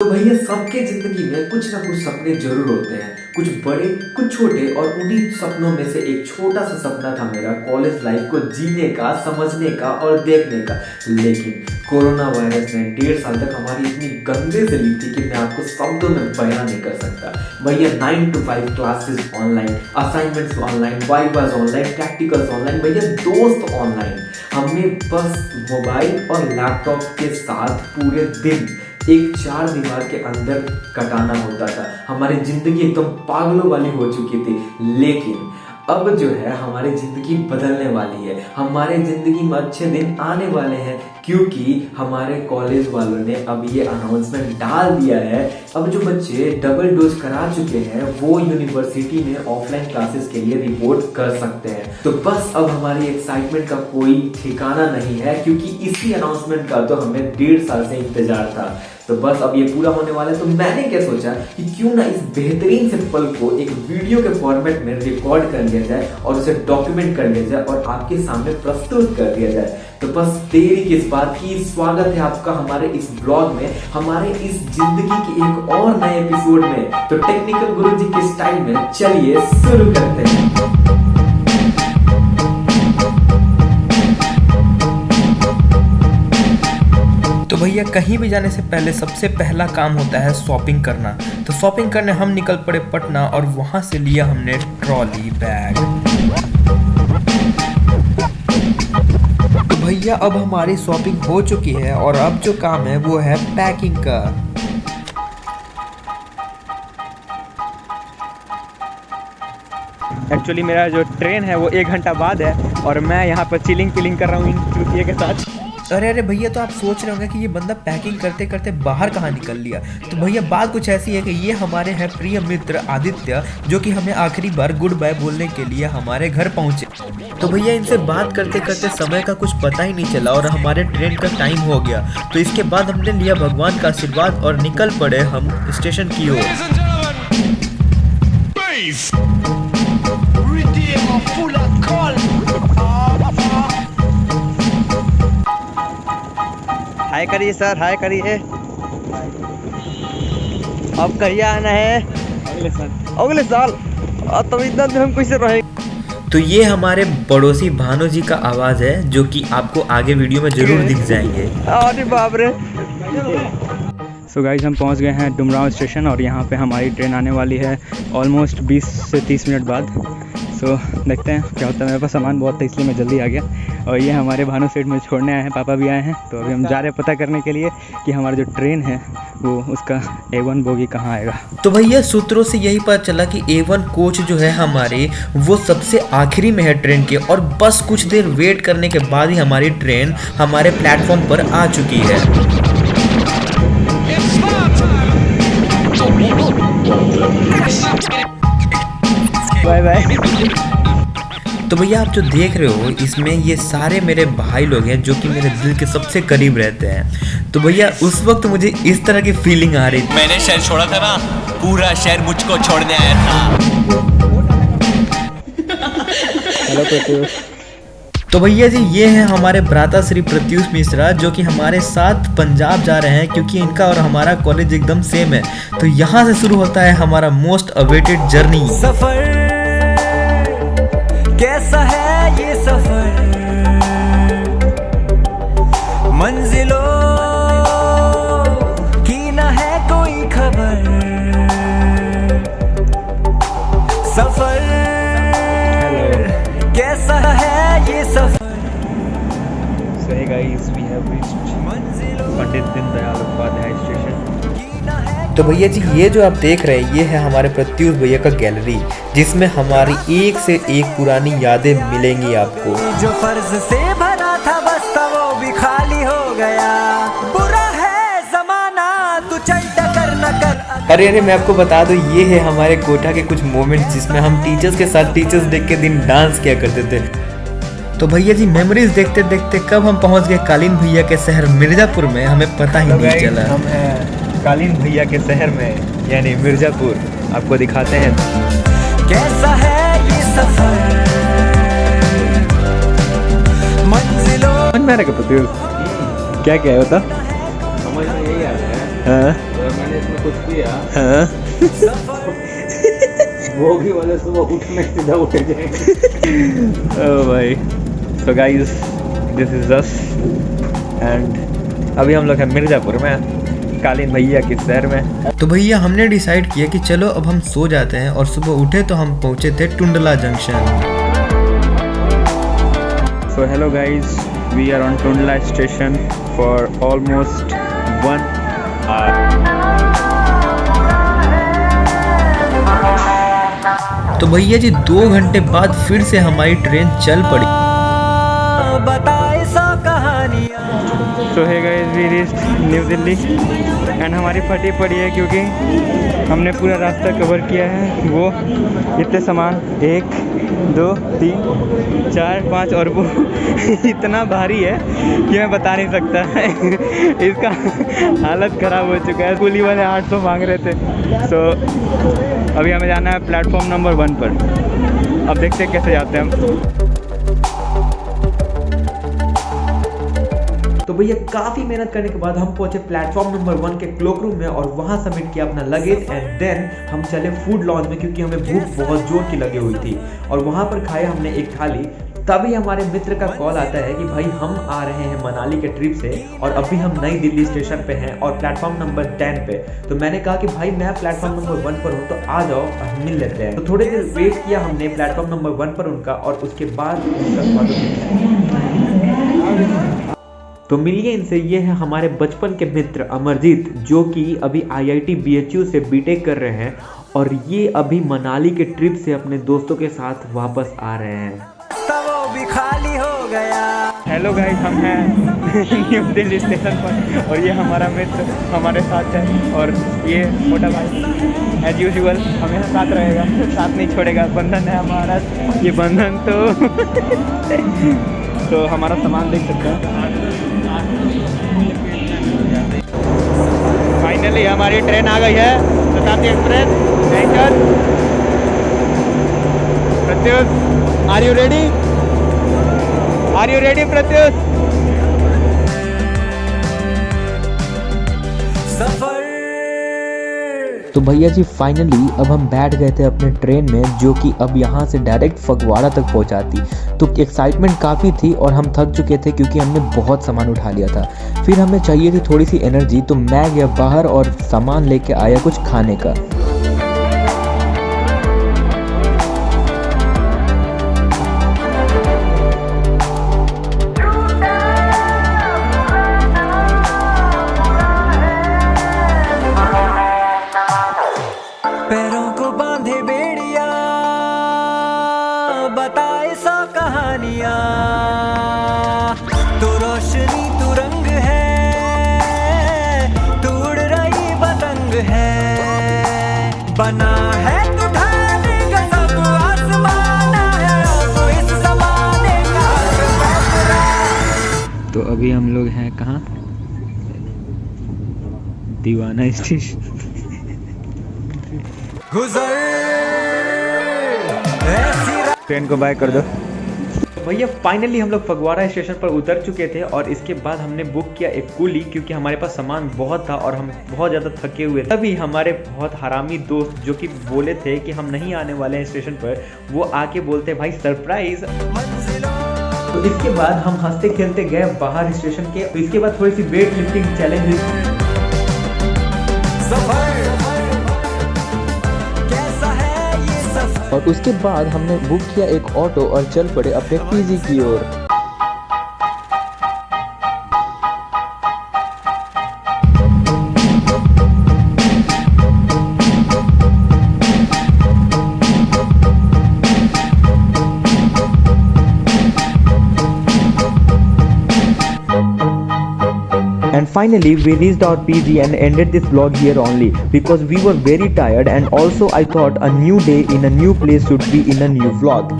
तो भैया सबके जिंदगी में कुछ ना कुछ सपने जरूर होते हैं, कुछ बड़े कुछ छोटे। और उन्हीं सपनों में से एक छोटा सा सपना था मेरा कॉलेज लाइफ को जीने का, समझने का और देखने का। लेकिन कोरोना वायरस ने 1.5 साल तक हमारी इतनी गंदे से ली थी कि मैं आपको शब्दों में बयां नहीं कर सकता। भैया 9 to 5 classes online, assignments online, vivas online, practicals online, भैया दोस्त ऑनलाइन। हमें बस मोबाइल और लैपटॉप के साथ पूरे दिन एक 4 दीवार के अंदर कटाना होता था। हमारी जिंदगी एकदम पागलों वाली हो चुकी थी। लेकिन अब जो है हमारी जिंदगी बदलने वाली है, हमारे जिंदगी में अच्छे दिन आने वाले हैं, क्योंकि हमारे कॉलेज वालों ने अब ये अनाउंसमेंट डाल दिया है। अब जो बच्चे डबल डोज करा चुके हैं वो यूनिवर्सिटी में ऑफलाइन क्लासेस के लिए रिपोर्ट कर सकते हैं। तो बस अब हमारी एक्साइटमेंट का कोई ठिकाना नहीं है, क्योंकि इसी अनाउंसमेंट का तो हमें 1.5 साल से इंतजार था। तो बस अब ये पूरा होने वाला है। तो मैंने क्या सोचा कि क्यों ना इस बेहतरीन से पल को एक वीडियो के फॉर्मेट में रिकॉर्ड कर लिया जाए और उसे डॉक्यूमेंट कर लिया जाए और आपके सामने प्रस्तुत कर दिया जाए। तो बस देरी किस बात की, स्वागत है आपका हमारे इस ब्लॉग में, हमारे इस जिंदगी के एक और नए एपिसोड में। तो टेक्निकल गुरुजी के स्टाइल में चलिए शुरू करते हैं। तो भैया कहीं भी जाने से पहले सबसे पहला काम होता है शॉपिंग करना। तो शॉपिंग करने हम निकल पड़े पटना और वहाँ से लिया हमने ट्रॉली बैग। तो भैया अब हमारी शॉपिंग हो चुकी है और अब जो काम है वो है पैकिंग का। एक्चुअली मेरा जो ट्रेन है वो 1 घंटा बाद है और मैं यहाँ पर चिलिंग कर रहा हूँ इन चूतिए के साथ। अरे भैया, तो आप सोच रहे होंगे कि ये बंदा पैकिंग करते करते बाहर कहाँ निकल लिया। तो भैया बात कुछ ऐसी है कि ये हमारे हैं प्रिय मित्र आदित्य, जो कि हमें आखिरी बार गुड बाय बोलने के लिए हमारे घर पहुँचे। तो भैया इनसे बात करते करते समय का कुछ पता ही नहीं चला और हमारे ट्रेन का टाइम हो गया। तो इसके बाद हमने लिया भगवान का आशीर्वाद और निकल पड़े हम स्टेशन की ओर। हाय करिए सर, हाय करिए। अब कहिए आना है? अगले साल। तब इतना दिन हम कैसे रहे? तो ये हमारे पड़ोसी भानु जी का आवाज़ है, जो कि आपको आगे वीडियो में जरूर दिख जाएंगे। अरे बाप रे। सो गाइस, हम पहुंच गए हैं डुमरांव स्टेशन और यहाँ पे हमारी ट्रेन आने वाली है ऑलमोस्ट 20 से 30 मिनट बाद। सो देखते हैं क्या होता है। मेरे पास सामान बहुत था इसलिए मैं जल्दी आ गया। और ये हमारे भानु सेठ मुझे छोड़ने आए हैं, पापा भी आए हैं। तो अभी हम जा रहे हैं पता करने के लिए कि हमारा जो ट्रेन है वो उसका A1 बोगी कहाँ आएगा। तो भैया सूत्रों से यही पता चला कि A1 कोच जो है हमारे वो सबसे आखिरी में है ट्रेन के, और बस कुछ देर वेट करने के बाद ही हमारी ट्रेन हमारे प्लेटफॉर्म पर आ चुकी है। Bye bye. तो भैया आप जो देख रहे हो इसमें ये सारे मेरे भाई लोग हैं जो कि मेरे दिल के सबसे करीब रहते हैं। तो भैया उस वक्त मुझे इस तरह की फीलिंग आ रही थी। मैंने शहर छोड़ा था ना, पूरा शहर मुझको छोड़ने आया था। हेलो प्रत्युष। तो भैया जी ये है हमारे भ्राता श्री प्रत्युष मिश्रा, जो कि हमारे साथ पंजाब जा रहे हैं, क्योंकि इनका और हमारा कॉलेज एकदम सेम है। तो यहाँ से शुरू होता है हमारा मोस्ट अवेटेड जर्नी। सफर कैसा है ये सफर, मंजिलों की न है कोई खबर। सफर कैसा है ये सफर। So hey guys, we have reached Pandit Deendayal Upadhyay station. तो भैया जी ये जो आप देख रहे हैं ये है हमारे प्रत्युष भैया का गैलरी, जिसमें हमारी एक से एक पुरानी यादें मिलेंगी आपको। जो फर्ज से भरा था बस वो भी खाली हो गया। बुरा है जमाना तू चल टकर न कर। अरे मैं आपको बता दूं ये है हमारे कोटा के कुछ मोमेंट्स, जिसमें हम टीचर्स के साथ टीचर्स डे के दिन डांस किया करते थे। तो भैया जी मेमोरीज देखते देखते कब हम पहुंच गए कालीन भैया के शहर मिर्जापुर में, हमें पता ही नहीं चला। हम हैं कालीन भैया के शहर में, यानी मिर्जापुर। आपको दिखाते हैं कैसा है ये सफर, मंजिलों। समझ में आ रहा है क्या प्रत्युष? क्या क्या है बता? समझ में यही आ रहा है। हाँ? इसमें कुछ किया हाँ वो भी वाले सुबह उठने सीधा उठ जाएंगे। ओ भाई, so guys this is us and अभी हम लोग हैं मिर्ज़ापुर में, कालीन भैया के शहर में। तो भैया हमने डिसाइड किया कि चलो अब हम सो जाते हैं, और सुबह उठे तो हम पहुंचे थे Tundla junction. So hello guys, we are on Tundla station for almost 1 hour। तो भैया जी 2 घंटे बाद फिर से हमारी ट्रेन चल पड़ी। बताए सौ कहानियाँ। So hey guys, we reached new Delhi and हमारी फटी पड़ी है क्योंकि हमने पूरा रास्ता कवर किया है। वो इतने सामान 1 2 3 4 5 और वो इतना भारी है कि मैं बता नहीं सकता। इसका हालत ख़राब हो चुका है। कुली वाले 800 मांग रहे थे। सो अभी हमें जाना है प्लेटफॉर्म नंबर 1 पर। अब देखते हैं कैसे जाते हैं हम। तो भैया काफ़ी मेहनत करने के बाद हम पहुंचे प्लेटफॉर्म नंबर 1 के क्लोक रूम में और वहां सबमिट किया अपना लगेज एंड देन हम चले फूड लॉन्च में क्योंकि हमें भूख बहुत जोर की लगी हुई थी। और वहां पर खाया हमने एक थाली। तभी हमारे मित्र का कॉल आता है कि भाई हम आ रहे हैं मनाली के ट्रिप से और अभी हम नई दिल्ली स्टेशन पे हैं और प्लेटफॉर्म नंबर 10 पे। तो मैंने कहा कि भाई मैं प्लेटफॉर्म नंबर 1 पर हूँ तो आ जाओ और मिल लेते हैं। तो थोड़ी देर वेट किया हमने प्लेटफॉर्म नंबर 1 पर उनका और उसके बाद तो मिलिए इनसे। ये है हमारे बचपन के मित्र अमरजीत, जो कि अभी IIT BHU से बीटेक कर रहे हैं और ये अभी मनाली के ट्रिप से अपने दोस्तों के साथ वापस आ रहे हैं। तब वो भी खाली हो गया। हेलो गाइस, हम हैं न्यू दिल्ली स्टेशन पर और ये हमारा मित्र हमारे साथ है और ये छोटा भाई एज यूजुअल हमेशा साथ रहेगा, साथ नहीं छोड़ेगा। बंधन है हमारा ये बंधन। तो हमारा सामान देख सकते हैं। फाइनली हमारी ट्रेन आ गई है, Shatabdi express junction. Pratyush, are you ready? Are you ready Pratyush? तो भैया जी फाइनली अब हम बैठ गए थे अपने ट्रेन में, जो कि अब यहाँ से डायरेक्ट फगवाड़ा तक पहुँचाती। तो एक्साइटमेंट काफ़ी थी और हम थक चुके थे क्योंकि हमने बहुत सामान उठा लिया था। फिर हमें चाहिए थी थोड़ी सी एनर्जी, तो मैं गया बाहर और सामान लेके आया कुछ खाने का। पैरों को बांधे बेड़िया, बताए सौ कहानियाँ। तू रोशनी तू रंग है, तू उड़ रही पतंग है। बना है तू ढाले का सब आसमाना है, तो इस ज़माने का फैसला। तो अभी हम लोग हैं कहाँ? दीवाना स्टेशन। गुजर ऐसी ट्रेन को बाय कर दो। भैया फाइनली हम लोग फगवाड़ा स्टेशन पर उतर चुके थे और इसके बाद हमने बुक किया एक कूली क्योंकि हमारे पास सामान बहुत था और हम बहुत ज़्यादा थके हुए थे। तभी हमारे बहुत हरामी दोस्त जो कि बोले थे कि हम नहीं आने वाले हैं स्टेशन पर, वो आके बोलते भाई सरप्राइज। तो इसके बाद हम हंसते खेलते गए बाहर स्टेशन के। तो इसके बाद थोड़ी सी वेट लिफ्टिंग चैलेंज। और उसके बाद हमने बुक किया एक ऑटो और चल पड़े अपने पीजी की ओर। And finally we reached our PG and ended this vlog here only because we were very tired, and also I thought a new day in a new place should be in a new vlog.